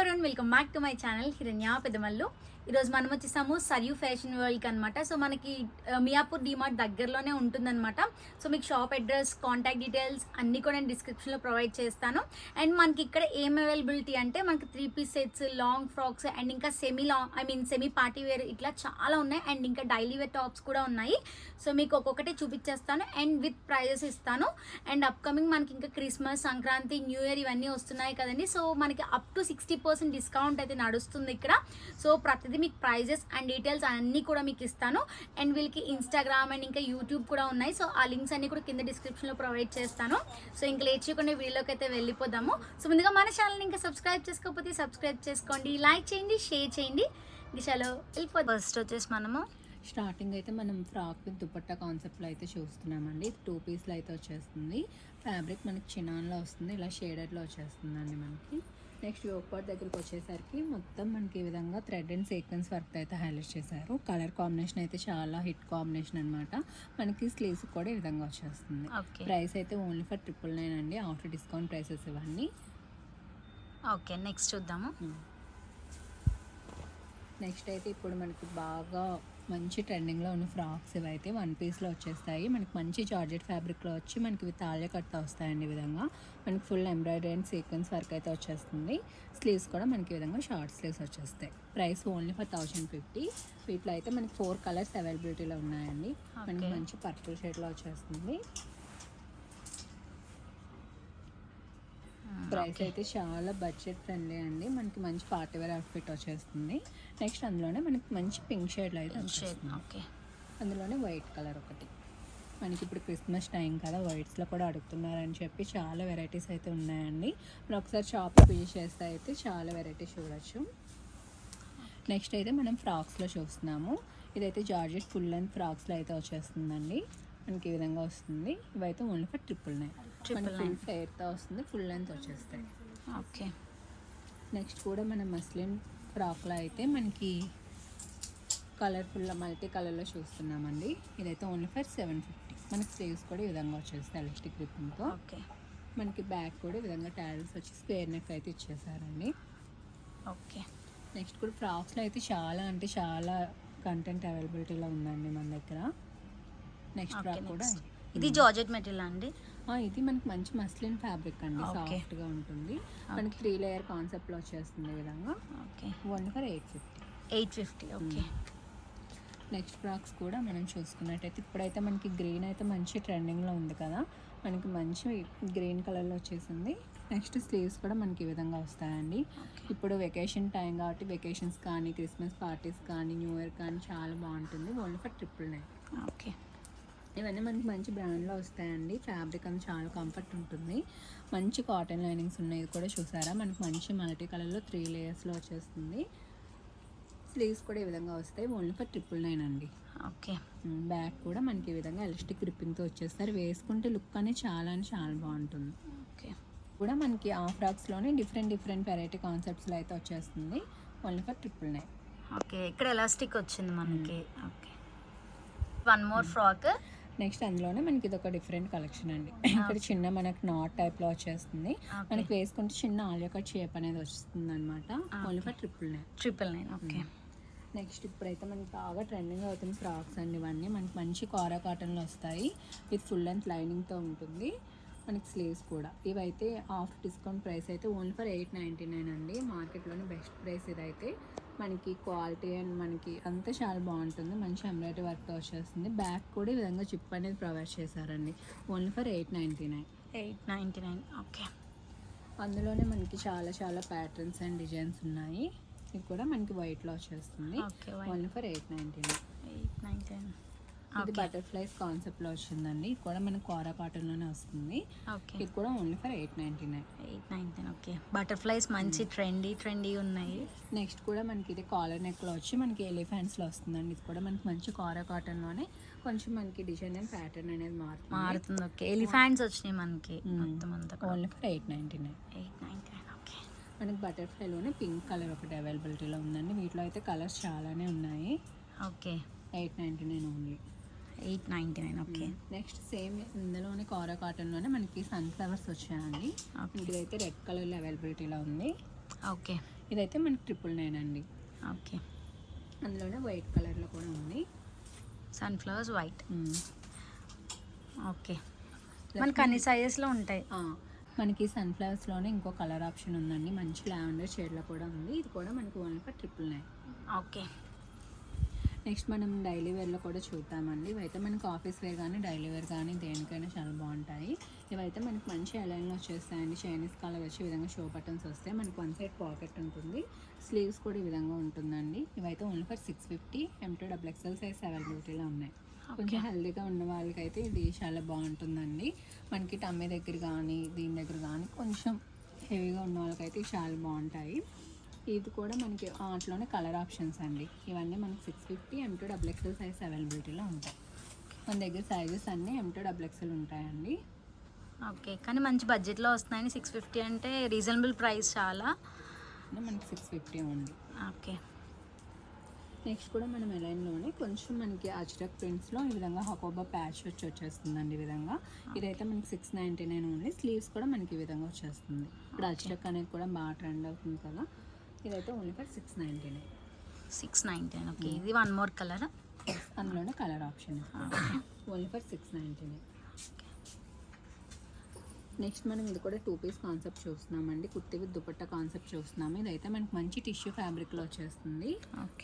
Everyone welcome back to my channel హిరణ్య పెద్దమల్లు. ఈరోజు మనం వచ్చేసాము సరియు ఫ్యాషన్ వరల్డ్కి అనమాట. సో మనకి మియాపూర్ డిమార్ట్ దగ్గరలోనే ఉంటుందన్నమాట. సో మీకు షాప్ అడ్రస్, కాంటాక్ట్ డీటెయిల్స్ అన్నీ కూడా నేను డిస్క్రిప్షన్లో ప్రొవైడ్ చేస్తాను. అండ్ మనకి ఇక్కడ ఏం అవైలబిలిటీ అంటే మనకి 3-piece sets, long frocks and ఇంకా సెమీ పార్టీ వేర్ ఇట్లా చాలా ఉన్నాయి. అండ్ ఇంకా డైలీ వేర్ టాప్స్ కూడా ఉన్నాయి. సో మీకు ఒక్కొక్కటి చూపించేస్తాను అండ్ విత్ ప్రైజెస్ ఇస్తాను. అండ్ అప్కమింగ్ మనకి ఇంకా క్రిస్మస్, సంక్రాంతి, న్యూ ఇయర్ ఇవన్నీ వస్తున్నాయి కదండి. సో మనకి అప్ టు 60% డిస్కౌంట్ అయితే నడుస్తుంది ఇక్కడ. సో ప్రతిదీ మీకు ప్రైజెస్ అండ్ డీటెయిల్స్ అన్నీ కూడా మీకు ఇస్తాను. అండ్ వీళ్ళకి ఇన్స్టాగ్రామ్ అండ్ ఇంకా యూట్యూబ్ కూడా ఉన్నాయి. సో ఆ లింక్స్ అన్నీ కూడా కింద డిస్క్రిప్షన్లో ప్రొవైడ్ చేస్తాను. సో ఇంకా లేట్ చేయకుండా వీడియోకి అయితే వెళ్ళిపోదాము. సో ముందుగా మన ఛానల్ని ఇంకా సబ్స్క్రైబ్ చేసుకోకపోతే సబ్స్క్రైబ్ చేసుకోండి, లైక్ చేయండి, షేర్ చేయండి. చలో వెళ్ళిపోతాం. ఫస్ట్ వచ్చేసి మనము స్టార్టింగ్ అయితే మనం ఫ్రాక్ విత్ దుపట్టా కాన్సెప్ట్లో అయితే చూస్తున్నామండి. 2 పీస్లో అయితే వచ్చేస్తుంది. ఫ్యాబ్రిక్ మనకి చినాన్లో వస్తుంది, ఇలా షేడెడ్లో వచ్చేస్తుందండి మనకి. నెక్స్ట్ యోక్ పార్ట్ దగ్గరికి వచ్చేసరికి మొత్తం మనకి ఈ విధంగా థ్రెడ్ అండ్ సీక్వెన్స్ వర్క్ అయితే హైలైట్ చేశారు. కలర్ కాంబినేషన్ అయితే చాలా హిట్ కాంబినేషన్ అనమాట. మనకి స్లీవ్స్ కూడా ఈ విధంగా వచ్చేస్తుంది. ప్రైస్ అయితే ఓన్లీ ఫర్ 999 అండి, ఆఫ్టర్ డిస్కౌంట్ ప్రైసెస్ ఇవన్నీ. ఓకే, నెక్స్ట్ చూద్దాము. నెక్స్ట్ అయితే ఇప్పుడు మనకి బాగా మంచి ట్రెండింగ్లో ఉన్న ఫ్రాక్స్ ఇవైతే 1 పీస్లో వచ్చేస్తాయి. మనకి మంచి జార్జెట్ ఫ్యాబ్రిక్లో వచ్చి మనకి విత్ ఆలియా కట్తో వస్తాయండి. ఈ విధంగా మనకి full embroidery and sequence work అయితే వచ్చేస్తుంది. స్లీవ్స్ కూడా మనకి ఈ విధంగా షార్ట్ స్లీవ్స్ వచ్చేస్తాయి. Price only for 1050. వీటిలో అయితే మనకి 4 కలర్స్ అవైలబిలిటీలో ఉన్నాయండి. మనకి మంచి పర్పుల్ షేడ్లో వచ్చేస్తుంది. ప్రైస్ అయితే చాలా బడ్జెట్ ఫ్రెండ్లీ అండి. మనకి మంచి పార్టీ వేర్ అవుట్ఫిట్ వచ్చేస్తుంది. నెక్స్ట్ అందులోనే మనకి మంచి పింక్ షేడ్లో అయితే వచ్చేస్తుంది. అందులోనే వైట్ కలర్ ఒకటి. మనకి ఇప్పుడు క్రిస్మస్ టైం కదా, వైట్స్లో కూడా అడుగుతున్నారని చెప్పి చాలా వెరైటీస్ అయితే ఉన్నాయండి. మీరు ఒకసారి షాప్ విజిట్ చేస్తే అయితే చాలా వెరైటీస్ చూడొచ్చు. నెక్స్ట్ అయితే మనం ఫ్రాక్స్లో చూస్తున్నాము. ఇదైతే జార్జెట్ ఫుల్ లెంత్ ఫ్రాక్స్లో అయితే వచ్చేస్తుందండి. మనకి ఈ విధంగా వస్తుంది. ఇవైతే ఓన్లీ ఫర్ 999. ఫుల్ ఫెయిర్తో వస్తుంది, ఫుల్ లెంత్ వచ్చేస్తాయి. ఓకే, నెక్స్ట్ కూడా మనం మస్లిన్ ఫ్రాక్లో అయితే మనకి కలర్ఫుల్ మల్టీ కలర్లో చూస్తున్నామండి. ఇదైతే ఓన్లీ ఫర్ 750. మనకి స్లీవ్స్ కూడా ఈ విధంగా వచ్చేస్తాయి ఎలాస్టిక్ గ్రిప్పింగ్తో. ఓకే, మనకి బ్యాక్ కూడా ఈ విధంగా టారల్స్ వచ్చి స్క్వేర్ నెక్ అయితే ఇచ్చేసారండి. ఓకే, నెక్స్ట్ కూడా ఫ్రాక్స్లో అయితే చాలా అంటే చాలా కంటెంట్ అవైలబిలిటీలో ఉందండి మన దగ్గర. నెక్స్ట్ ఫ్రాక్ కూడా ఇది జార్జెట్ మెటీరియల్ అండి. ఇది మనకి మంచి మస్లిన్ ఫ్యాబ్రిక్ అండి, సాఫ్ట్గా ఉంటుంది. మనకి 3 లేయర్ కాన్సెప్ట్లో వచ్చేస్తుంది ఈ విధంగా. Okay, only for 850. Okay. Next frocks కూడా మనం చూసుకున్నట్టయితే ఇప్పుడైతే మనకి గ్రీన్ అయితే మంచి ట్రెండింగ్లో ఉంది కదా, మనకి మంచి గ్రీన్ కలర్లో వచ్చేసింది. నెక్స్ట్ స్లీవ్స్ కూడా మనకి ఈ విధంగా వస్తాయండి. ఇప్పుడు వెకేషన్ టైం కాబట్టి వెకేషన్స్ కానీ, క్రిస్మస్ పార్టీస్ కానీ, న్యూ ఇయర్ కానీ చాలా బాగుంటుంది. Only for 999. ఓకే, ఇవన్నీ మనకి మంచి బ్రాండ్లో వస్తాయండి. ఫ్యాబ్రిక్ అంతా చాలా కంఫర్ట్ ఉంటుంది. మంచి కాటన్ లైనింగ్స్ ఉన్నాయి. ఇది కూడా చూసారా, మనకి మంచి మల్టీ కలర్లో 3 లేయర్స్లో వచ్చేస్తుంది. స్లీవ్స్ కూడా ఈ విధంగా వస్తాయి. ఓన్లీ ఫర్ 999 అండి. ఓకే, బ్యాక్ కూడా మనకి ఈ విధంగా ఎలాస్టిక్ గ్రిప్పింగ్తో వచ్చేస్తారు. వేసుకుంటే లుక్ అనేది చాలా బాగుంటుంది. ఓకే, కూడా మనకి ఆ ఫ్రాక్స్లోనే డిఫరెంట్ వెరైటీ కాన్సెప్ట్స్లో అయితే వచ్చేస్తుంది. Only for 999. ఓకే. ఇక్కడ ఎలాస్టిక్ వచ్చింది మనకి. Okay, 1 more frock. నెక్స్ట్ అందులోనే మనకి ఇది ఒక డిఫరెంట్ కలెక్షన్ అండి. ఇక్కడ చిన్న మనకి నాట్ టైప్లో వచ్చేస్తుంది. మనకి వేసుకుంటే చిన్న ఆలియా కట్ షేప్ అనేది వస్తుంది అనమాట. Only for 999. ఓకే. నెక్స్ట్ ఇప్పుడైతే మనకి బాగా ట్రెండింగ్ అవుతుంది ఫ్రాక్స్ అండి. ఇవన్నీ మనకి మంచి కారా కాటన్లో వస్తాయి. విత్ ఫుల్ లెంత్ లైనింగ్తో ఉంటుంది. మనకి స్లీవ్స్ కూడా ఇవైతే ఆఫ్టర్ డిస్కౌంట్ ప్రైస్ అయితే ఓన్లీ ఫర్ 899 అండి. మార్కెట్లోనే బెస్ట్ ప్రైస్ ఇదైతే. మనకి క్వాలిటీ అండ్ మనకి అంతా చాలా బాగుంటుంది. మంచి ఎంబ్రాయిడరీ వర్క్తో వచ్చేస్తుంది. బ్యాక్ కూడా ఈ విధంగా చిప్ అనేది ప్రొవైడ్ చేశారండి. Only for 899. ఓకే. అందులోనే మనకి చాలా ప్యాటర్న్స్ అండ్ డిజైన్స్ ఉన్నాయి. ఇది కూడా మనకి వైట్లో వచ్చేస్తుంది. Only for 899. ఇది బటర్ఫ్లైస్ కాన్సెప్ట్లో వచ్చిందండి. ఇది కూడా మనకి కోరా కాటన్లోనే వస్తుంది. ఇది కూడా ఓన్లీ ఫర్ 899. ఓకే, బటర్ఫ్లైస్ మంచి ట్రెండీ ఉన్నాయి. నెక్స్ట్ కూడా మనకి ఇది కాలర్ నెక్లో వచ్చి మనకి ఎలిఫెంట్స్లో వస్తుందండి. ఇది కూడా మనకి మంచి కోరా కాటన్లోనే కొంచెం మనకి డిజైన్ అండ్ ప్యాటర్న్ అనేది మారుతుంది. ఓకే, ఎలిఫెంట్స్ వచ్చినాయి మనకి మొత్తం అంతా. Only for 899. ఓకే. మనకి బటర్ఫ్లైలోనే పింక్ కలర్ ఒకటి అవైలబిలిటీలో ఉందండి. వీటిలో అయితే కలర్స్ చాలానే ఉన్నాయి. Okay, 899 only. 899. Okay. Next same ఇందులోనే కోరా కాటన్లోనే మనకి సన్ఫ్లవర్స్ వచ్చాయండి. ఇదైతే రెడ్ కలర్లో అవైలబిలిటీలో ఉంది. ఓకే, ఇదైతే మనకి 999 అండి. ఓకే. అందులోనే వైట్ కలర్లో కూడా ఉంది. Sunflowers white. ఓకే. మనకు అన్ని సైజెస్లో ఉంటాయి. మనకి సన్ఫ్లవర్స్లోనే ఇంకో కలర్ ఆప్షన్ ఉందండి, మంచి లావెండర్ షేడ్లో కూడా ఉంది. ఇది కూడా మనకి ఓన్లీ ఫర్ 999. ఓకే. నెక్స్ట్ మనం డైలీ వేర్లో కూడా చూద్దామండి. ఇవైతే మనకి ఆఫీస్ వేర్ కానీ డైలీ వేర్ కానీ దేనికైనా చాలా బాగుంటాయి. ఇవైతే మనకి మంచి అలైన్లో వచ్చేస్తాయండి. చైనీస్ కాలర్ వచ్చి ఈ విధంగా షో బటన్స్ వస్తాయి. మనకి 1 సైడ్ పాకెట్ ఉంటుంది, స్లీవ్స్ కూడా ఈ విధంగా ఉంటుందండి. ఇవైతే only for 650. M2 XXL size అవైలబిలిటీలో ఉన్నాయి. కొంచెం హెల్దీగా ఉన్న వాళ్ళకైతే ఇది చాలా బాగుంటుందండి. మనకి టమ్మీ దగ్గర కానీ దీని దగ్గర కానీ కొంచెం హెవీగా ఉన్న వాళ్ళకైతే ఇవి చాలా బాగుంటాయి. ఇది కూడా మనకి వాటిలోనే కలర్ ఆప్షన్స్ అండి. ఇవన్నీ మనకి 650 M2 XXL సైజ్ అవైలబిలిటీలో ఉంటాయి. మన దగ్గర సైజెస్ అన్నీ M2 XXL ఉంటాయండి. ఓకే, కానీ మంచి బడ్జెట్లో వస్తున్నాయని 650 అంటే రీజనబుల్ ప్రైస్ చాలా. మనకి 650 ఉంది. ఓకే. నెక్స్ట్ కూడా మనం ఎలైన్లోనే కొంచెం మనకి అజ్రక్ ప్రింట్స్లో ఈ విధంగా హకోబా ప్యాచ్ వచ్చేస్తుందండి. ఈ విధంగా ఇదైతే మనకి 699 ఉంది. స్లీవ్స్ కూడా మనకి ఈ విధంగా వచ్చేస్తుంది. ఇప్పుడు అజ్రక్ అనేది కూడా బాగా ట్రెండ్ అవుతుంది కదా. ఇదైతే ఓన్లీ ఫర్ 699. 699. ఓకే. ఇది 1 మోర్ కలర్, అందులోనే colour option only for 699. Next మనం ఇది కూడా 2 పీస్ కాన్సెప్ట్ చూస్తున్నామండి. కుర్తి విత్ దుపట్టా కాన్సెప్ట్ చూస్తున్నాము. ఇదైతే మనకి మంచి టిష్యూ ఫ్యాబ్రిక్లో వచ్చేస్తుంది.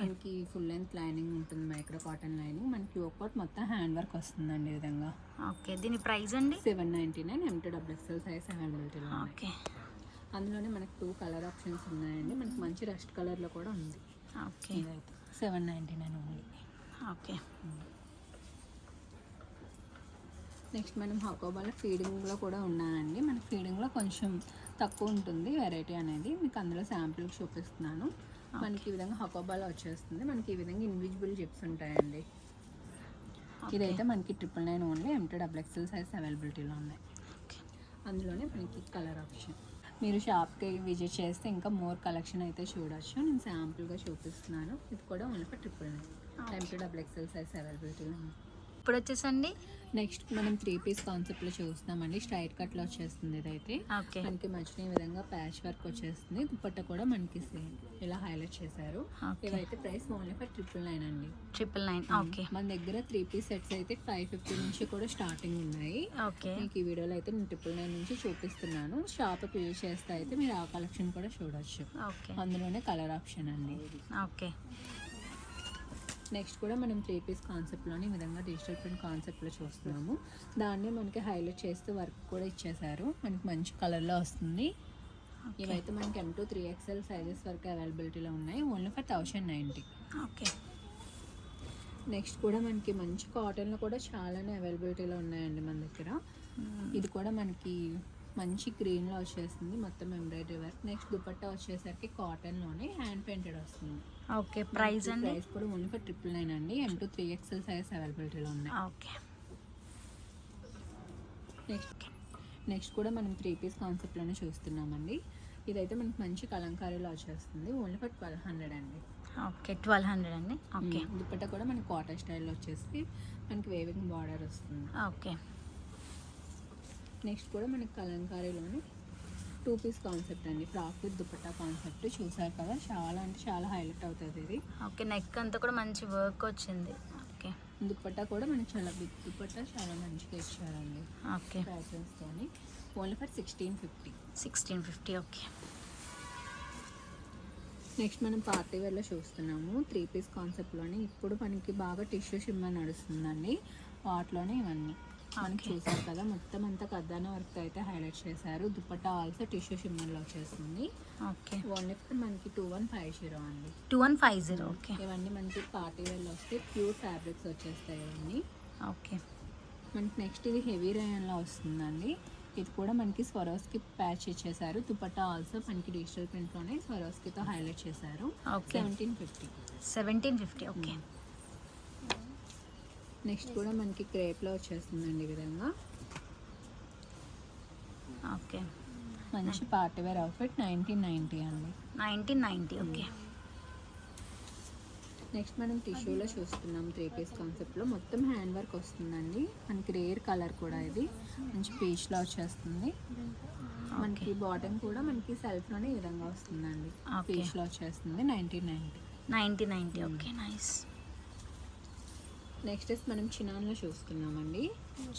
మనకి ఫుల్ లెంత్ లైనింగ్ ఉంటుంది, మైక్రో కాటన్ లైనింగ్. మనకి ఒకటి మొత్తం హ్యాండ్ వర్క్ వస్తుందండి ఈ విధంగా. ఓకే. దీని ప్రైస్ అండి 799. M2 XXL సైజ్ అవైలబిలిటీలో. ఓకే. అందులోనే మనకి 2 కలర్ ఆప్షన్స్ ఉన్నాయండి. మనకి మంచి రస్ట్ కలర్లో కూడా ఉంది. ఓకే. ఇదైతే 799 ఉంది. ఓకే. నెక్స్ట్ మనం హకోబాలో ఫీడింగ్లో కూడా ఉన్నాయండి. మన ఫీడింగ్లో కొంచెం తక్కువ ఉంటుంది వెరైటీ అనేది. మీకు అందులో శాంపుల్కి చూపిస్తున్నాను. మనకి ఈ విధంగా హకోబాలో వచ్చేస్తుంది. మనకి ఈ విధంగా ఇన్విజిబుల్ జిప్స్ ఉంటాయండి. ఇదైతే మనకి 999 ఓన్లీ. M2 XXL సైజ్ అవైలబిలిటీలో ఉన్నాయి. అందులోనే మనకి కలర్ ఆప్షన్. మీరు షాప్కి విజిట్ చేస్తే ఇంకా మోర్ కలెక్షన్ అయితే చూడొచ్చు. నేను శాంపుల్గా చూపిస్తున్నాను. ఇది కూడా only for 999. M2 XXL size అవైలబిలిటీలో ఉంది. ఇప్పుడు వచ్చేసండి నెక్స్ట్ మనం 3 పీస్ కాన్సెప్ట్లో చూస్తున్నామండి. స్ట్రైట్ కట్లో వచ్చేస్తుంది. ఇదైతే ఓకే. మనకి మధ్యన ఈ విధంగా ప్యాచ్ వర్క్ వచ్చేస్తుంది. దుపట్టా కూడా మనకి సేమ్ ఇలా హైలైట్ చేశారు. ఇవైతే ప్రైస్ ఓన్లీ ఫర్ 999 అండి. 999. ఓకే. మన దగ్గర 3 పీస్ సెట్స్ అయితే 550 నుంచి కూడా స్టార్టింగ్ ఉన్నాయి. ఓకే. మీకు ఈ వీడియోలో అయితే నేను 999 నుంచి చూపిస్తున్నాను. షాప్కి యూజ్ చేస్తే అయితే మీరు ఆ కలెక్షన్ కూడా చూడొచ్చు. ఓకే. అందులోనే కలర్ ఆప్షన్ అండి. ఓకే. నెక్స్ట్ కూడా మనం 3 పీస్ కాన్సెప్ట్లోని ఈ విధంగా డిజిటల్ ప్రింట్ కాన్సెప్ట్లో చూస్తున్నాము. దాన్ని మనకి హైలైట్ చేస్తూ వర్క్ కూడా ఇచ్చేసారు. మనకి మంచి కలర్లో వస్తుంది. ఇవైతే మనకి M2 3XL సైజెస్ వరకు అవైలబిలిటీలో ఉన్నాయి. Only for 1090. ఓకే. నెక్స్ట్ కూడా మనకి మంచి కాటన్లో కూడా చాలానే అవైలబిలిటీలో ఉన్నాయండి మన దగ్గర. ఇది కూడా మనకి మంచి గ్రీన్లో వచ్చేస్తుంది, మొత్తం ఎంబ్రాయిడరీ వర్క్. నెక్స్ట్ దుపట్టా వచ్చేసరికి కాటన్లోనే హ్యాండ్ పెయింటెడ్ వస్తుంది. ఓకే. ప్రైస్ అండి? ప్రైస్ కూడా ఓన్లీ ఫర్ 999 అండి. M2 3XL సైజ్ అవైలబిలిటీలో ఉన్నాయి. ఓకే. నెక్స్ట్ కూడా మనం 3 పీస్ కాన్సెప్ట్లోనే చూస్తున్నామండి. ఇదైతే మనకి మంచి కలంకారీలో వచ్చేస్తుంది. ఓన్లీ ఫర్ 1200 అండి. ఓకే. 1200 అండి. ఓకే. దుపట్టా కూడా మనకి కాటన్ స్టైల్లో వచ్చేసి మనకి వేవింగ్ బార్డర్ వస్తుంది. ఓకే. నెక్స్ట్ కూడా మనకి కలంకారీలోని 2 పీస్ కాన్సెప్ట్ అండి. ఫ్రాక్ విత్ దుపట్టా కాన్సెప్ట్ చూసారు కదా, చాలా అంటే చాలా హైలైట్ అవుతుంది ఇది. ఓకే. నెక్ అంతా కూడా మంచి వర్క్ వచ్చింది. ఓకే. దుపట్టా కూడా మనకి చాలా బిగ్ దుపట్టా, చాలా మంచిగా ఇచ్చారండి. ఓకే. ప్రైసెస్తోని ఓన్లీ ఫర్ 1650. 1650. ఓకే. నెక్స్ట్ మనం పార్టీ వేర్లో చూస్తున్నాము. 3 పీస్ కాన్సెప్ట్లోని ఇప్పుడు మనకి బాగా టిష్యూ షిమ్మర్ నడుస్తుందండి. వాటిలోనే ఇవన్నీ మనకి చూసారు కదా, మొత్తం అంతా కద్దాన వర్క్ అయితే హైలైట్ చేశారు. దుపట్టా ఆల్సో టిష్యూ షిమ్మర్లో వచ్చేస్తుంది. ఓకే. ఓన్లీ ఫర్ మనకి 2150 అండి. 2150. ఓకే. ఇవన్నీ మనకి పార్టీ వేర్లో వస్తే ప్యూర్ ఫ్యాబ్రిక్స్ వచ్చేస్తాయి ఇవన్నీ. ఓకే. మనకి నెక్స్ట్ ఇది హెవీ రేయన్లో వస్తుందండి. ఇది కూడా మనకి స్వరోస్కి ప్యాచ్ ఇచ్చేసారు. దుపట్టా ఆల్సో మనకి డిజిటల్ ప్రింట్లోనే స్వరోస్కితో హైలైట్ చేశారు. 1750. 1750. ఓకే. నెక్స్ట్ కూడా మనకి క్రేప్లో వచ్చేస్తుందండి ఈ విధంగా. ఓకే. మంచి పార్టీ వేర్ అవుట్ఫిట్ 1990 అండి. 1990. ఓకే. నెక్స్ట్ మనం టిష్యూలో చూస్తున్నాం 3 పీస్ కాన్సెప్ట్లో మొత్తం హ్యాండ్ వర్క్ వస్తుందండి. మనకి రేర్ కలర్ కూడా ఇది మంచి పీచ్లో వచ్చేస్తుంది. మనకి బాటమ్ కూడా మనకి సెల్ఫ్లోనే ఈ విధంగా వస్తుందండి. పీచ్లో వచ్చేస్తుంది 1990. Okay nice. నెక్స్ట్ మనం చినాన్లో చూస్తున్నామండి.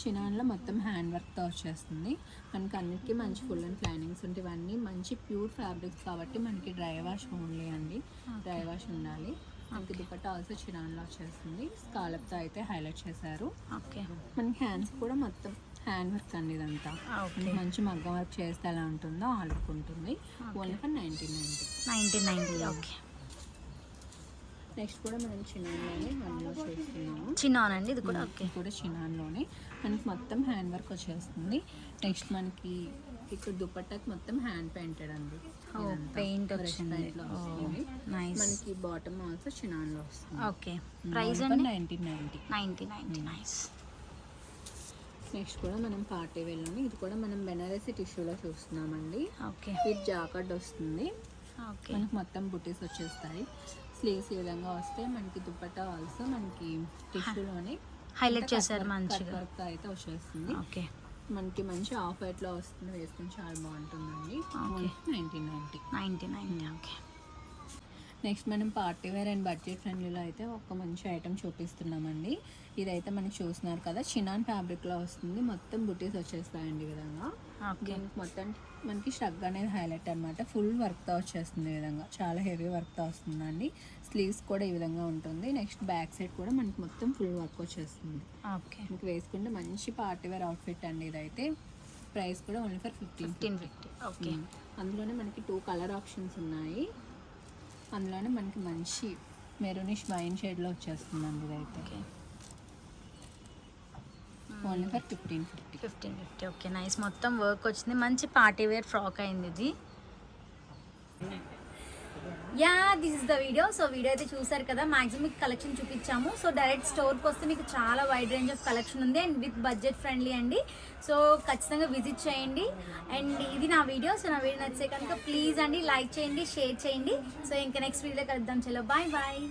చినాన్లో మొత్తం హ్యాండ్ వర్క్తో వచ్చేస్తుంది. మనకి అన్నిటికీ మంచి ఫుల్ అండ్ ప్లానింగ్స్ ఉంటాయి. ఇవన్నీ మంచి ప్యూర్ ఫ్యాబ్రిక్స్ కాబట్టి మనకి డ్రై వాష్ ఓన్లీ అండి. డ్రై వాష్ ఉండాలి. మనకి దుపట్టా ఆల్సో చినాన్లో వచ్చేస్తుంది. స్కాలప్తో అయితే హైలైట్ చేశారు. ఓకే మనకి హ్యాండ్స్ కూడా మొత్తం హ్యాండ్ వర్క్ అండి. ఇదంతా మంచి మగ్గం వర్క్ చేస్తే ఎలా ఉంటుందో ఆ లుక్ ఉంటుంది. Only for 1990. ఓకే. నెక్స్ట్ కూడా మనం చినాన్లోనే వన్లో చూస్తున్నాము. చినాన్ అండి ఇది కూడా. ఓకే కూడా చినాన్లోనే మనకి మొత్తం హ్యాండ్ వర్క్ వచ్చేస్తుంది. నెక్స్ట్ మనకి ఇక్కడ దుపట్టాకి మొత్తం హ్యాండ్ పెయింటెడ్ అండి. పెయింట్ వచ్చింది. మనకి బాటమ్ ఆల్సో చినాన్లో వస్తుంది. Okay price 1990. నైస్. నెక్స్ట్ కూడా మనం పార్టీ వేర్లోని ఇది కూడా మనం బెనారసీ టిష్యూలో చూస్తున్నామండి. ఓకే విత్ జాకెట్ వస్తుంది. ఓకే మనకి మొత్తం బుటీస్ వచ్చేస్తాయి. స్లీవ్స్ ఈ విధంగా వస్తే మనకి దుపట్టా ఆల్సో మనకి టిష్యూలోనే హైలైట్ చేశారు మంచిగా. వర్క్ అయితే వచ్చేస్తుంది. ఓకే మనకి మంచి ఆఫ్ వైట్లో వస్తుంది. వేసుకుని చాలా బాగుంటుందండి. 1990. ఓకే. నెక్స్ట్ మనం పార్టీ వేర్ అండ్ బడ్జెట్ ఫ్రెండ్లీలో అయితే ఒక మంచి ఐటమ్ చూపిస్తున్నామండి. ఇదైతే మనకి చూస్తున్నారు కదా చినాన్ ఫ్యాబ్రిక్లో వస్తుంది. మొత్తం బుటీస్ వచ్చేస్తాయండి ఈ విధంగా. దీనికి మొత్తం మనకి షగ్ అనేది హైలైట్ అనమాట. ఫుల్ వర్క్తో వచ్చేస్తుంది ఈ విధంగా. చాలా హెవీ వర్క్తో వస్తుందండి. స్లీవ్స్ కూడా ఈ విధంగా ఉంటుంది. నెక్స్ట్ బ్యాక్ సైడ్ కూడా మనకి మొత్తం ఫుల్ వర్క్ వచ్చేస్తుంది. ఓకే మీకు వేసుకుంటే మంచి పార్టీ వేర్ అవుట్ఫిట్ అండి. ఇదైతే ప్రైస్ కూడా ఓన్లీ ఫర్ 1550. ఓకే. అందులోనే మనకి 2 కలర్ ఆప్షన్స్ ఉన్నాయి. అందులోనే మనకి మంచి మెరూనిష్ వైన్ షేడ్లో వచ్చేస్తుందండి ఇదైతే. Only for 1550. Okay nice. మొత్తం వర్క్ వచ్చింది. మంచి పార్టీ వేర్ ఫ్రాక్ అయింది ఇది. Yeah this is the video. So video అయితే చూసారు కదా. మ్యాక్సిమం మీకు కలెక్షన్ చూపించాము. సో డైరెక్ట్ స్టోర్కి వస్తే మీకు చాలా వైడ్ రేంజ్ ఆఫ్ కలెక్షన్ ఉంది అండ్ విత్ బడ్జెట్ ఫ్రెండ్లీ అండి. సో ఖచ్చితంగా విజిట్ చేయండి. అండ్ ఇది నా వీడియో. సో నా వీడియో నచ్చితే కనుక ప్లీజ్ అండి లైక్ చేయండి, షేర్ చేయండి. సో ఇంకా నెక్స్ట్ వీడియోలో కలుద్దాం. చలో బాయ్ బాయ్.